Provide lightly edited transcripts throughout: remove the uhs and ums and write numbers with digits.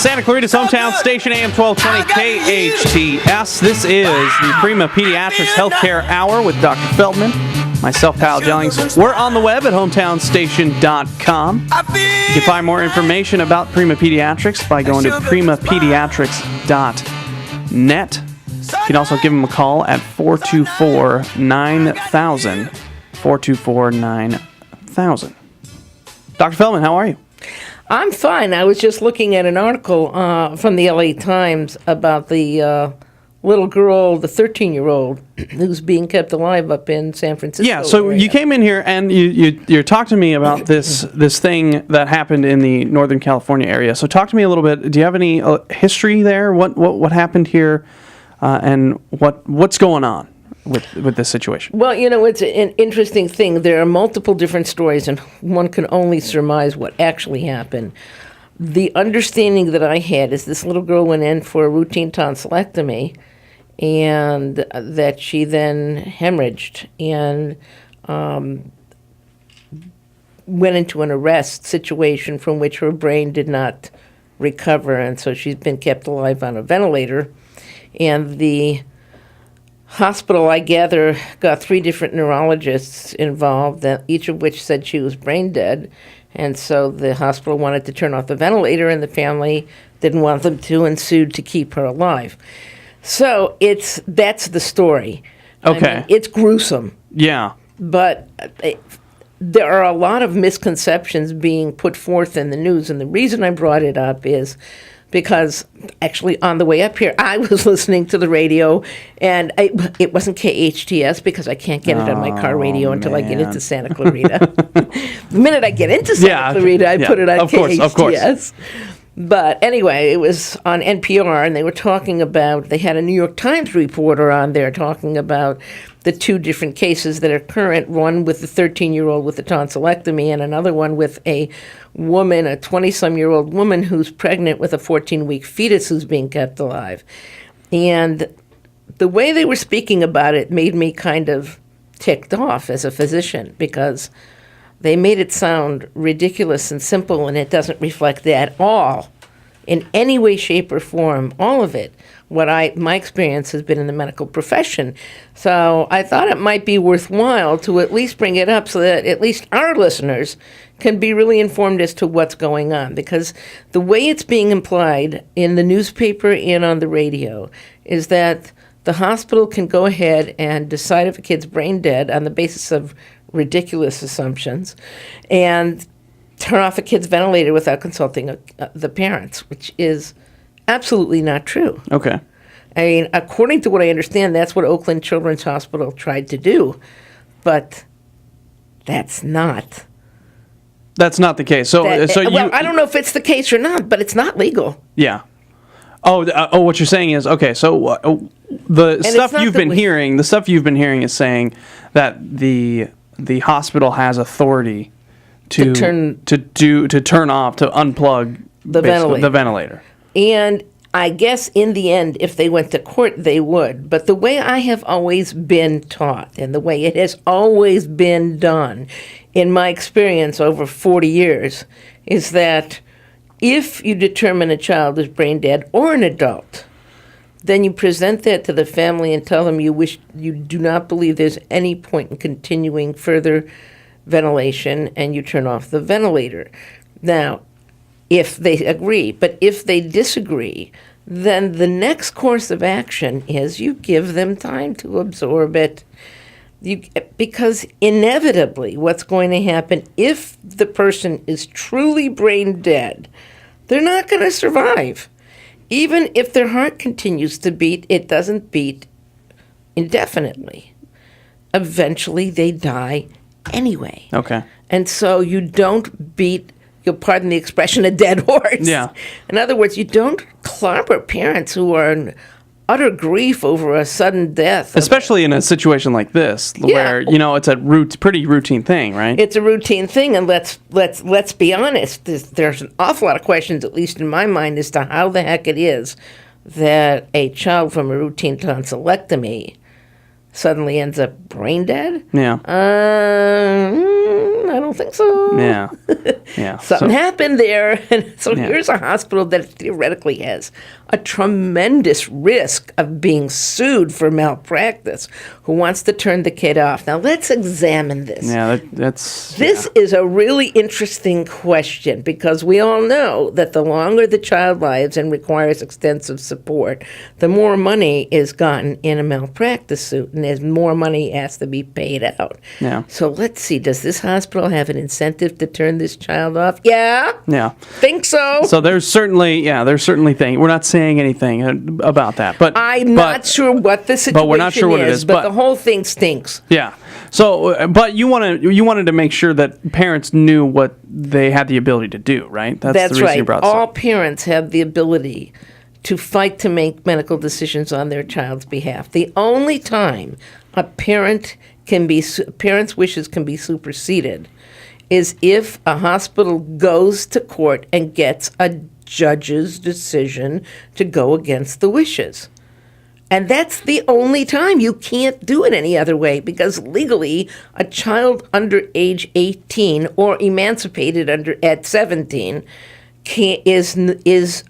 Santa Clarita's hometown station, AM 1220 KHTS. This is the Prima Pediatrics Healthcare Hour with Dr. Feldman, myself, Kyle Jellings. We're on the web at hometownstation.com. You can find more information about Prima Pediatrics by going to primapediatrics.net. You can also give them a call at 424-9000. 424-9000. Dr. Feldman, how are you? I'm fine. I was just looking at an article from the LA Times about the little girl, the 13-year-old, who's being kept alive up in San Francisco. Yeah, so area. you came in here and you talked to me about this thing that happened in the Northern California area. So talk to me a little bit. Do you have any history there? What happened here, and what's going on with this situation? Well, it's an interesting thing. There are multiple different stories, and one can only surmise what actually happened. The understanding that I had is this little girl went in for a routine tonsillectomy, and that she then hemorrhaged and went into an arrest situation from which her brain did not recover, and so she's been kept alive on a ventilator. And the hospital, I gather, got 3 different neurologists involved, each of which said she was brain dead. And so the hospital wanted to turn off the ventilator, and the family didn't want them to, and sued to keep her alive. So that's the story. Okay. I mean, it's gruesome. Yeah. But there are a lot of misconceptions being put forth in the news, and the reason I brought it up is because actually on the way up here, I was listening to the radio, and it wasn't KHTS because I can't get it on my car radio until I get into Santa Clarita. The minute I get into Santa Clarita, I put it on KHTS. Of course. But anyway, it was on NPR, and they were talking about, they had a New York Times reporter on there talking about the 2 different cases that are current, one with the 13-year-old with the tonsillectomy, and another one with a woman, a 20-some-year-old woman who's pregnant with a 14-week fetus who's being kept alive. And the way they were speaking about it made me kind of ticked off as a physician, because they made it sound ridiculous and simple, and it doesn't reflect at all, in any way, shape, or form, all of it, what my experience has been in the medical profession. So I thought it might be worthwhile to at least bring it up so that at least our listeners can be really informed as to what's going on, because the way it's being implied in the newspaper and on the radio is that the hospital can go ahead and decide if a kid's brain dead on the basis of ridiculous assumptions and turn off a kid's ventilator without consulting the parents, which is absolutely not true. Okay. I mean, according to what I understand, that's what Oakland Children's Hospital tried to do, but that's not the case. So I don't know if it's the case or not, but it's not legal. Yeah. Oh, what you're saying is, okay, so the stuff you've been hearing is saying that the hospital has authority to unplug the ventilator. And I guess in the end, if they went to court, they would. But the way I have always been taught, and the way it has always been done, in my experience over 40 years, is that if you determine a child is brain dead or an adult, then you present that to the family and tell them you do not believe there's any point in continuing further ventilation, and you turn off the ventilator. Now, if they agree, but if they disagree, then the next course of action is you give them time to absorb it. Because inevitably what's going to happen, if the person is truly brain dead, they're not going to survive. Even if their heart continues to beat, it doesn't beat indefinitely. Eventually they die anyway. Okay. And so you don't beat, you'll pardon the expression, a dead horse. Yeah. In other words, you don't clobber parents who are in utter grief over a sudden death. Especially in a situation like this, where, it's a pretty routine thing, right? It's a routine thing, and let's be honest. There's an awful lot of questions, at least in my mind, as to how the heck it is that a child from a routine tonsillectomy suddenly ends up brain dead? Yeah. I don't think so. Yeah. Yeah. Something happened there. And so here's a hospital that theoretically has a tremendous risk of being sued for malpractice, who wants to turn the kid off. Now, let's examine this. Yeah, This is a really interesting question, because we all know that the longer the child lives and requires extensive support, the more money is gotten in a malpractice suit, and as more money has to be paid out. Yeah. So let's see, does this hospital have an incentive to turn this child off? Yeah. Yeah. Think so. So there's certainly things. We're not saying anything about that, but I'm not sure what the situation but we're not sure what it is. But the whole thing stinks. Yeah. So, but you wanted to make sure that parents knew what they had the ability to do, right? That's the reason right. you brought this All up. parents have the ability to fight to make medical decisions on their child's behalf. The only time a parent's wishes can be superseded is if a hospital goes to court and gets a judge's decision to go against the wishes. And that's the only time. You can't do it any other way, because legally a child under age 18 or emancipated at 17 is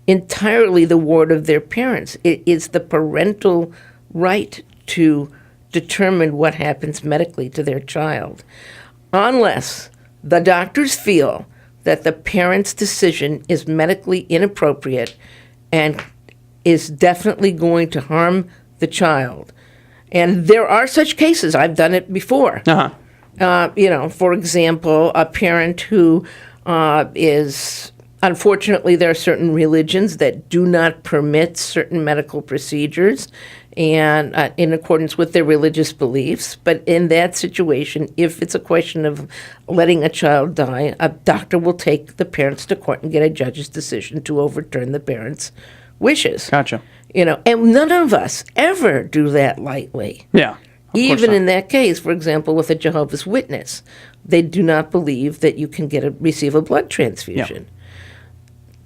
entirely the ward of their parents. It is the parental right to determine what happens medically to their child, unless the doctors feel that the parent's decision is medically inappropriate and is definitely going to harm the child. And there are such cases. I've done it before. For example, a parent who is, unfortunately, there are certain religions that do not permit certain medical procedures, and in accordance with their religious beliefs. But in that situation, if it's a question of letting a child die, a doctor will take the parents to court and get a judge's decision to overturn the parents' wishes. Gotcha. And none of us ever do that lightly. Yeah. Even in that case, for example, with a Jehovah's Witness, they do not believe that you can receive a blood transfusion.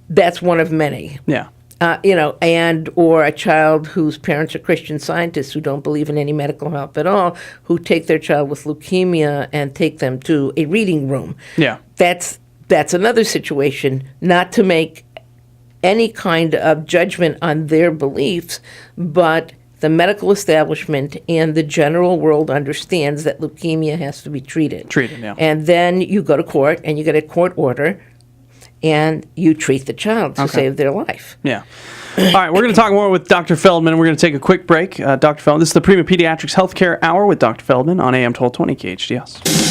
That's one of many. Yeah. Or a child whose parents are Christian Scientists who don't believe in any medical help at all, who take their child with leukemia and take them to a reading room. Yeah. That's another situation, not to make any kind of judgment on their beliefs, but the medical establishment and the general world understands that leukemia has to be treated. Yeah. And then you go to court and you get a court order, and you treat the child to save their life. Yeah. All right, we're going to talk more with Dr. Feldman. We're going to take a quick break. Dr. Feldman, this is the Prima Pediatrics Healthcare Hour with Dr. Feldman on AM 1220 KHTS.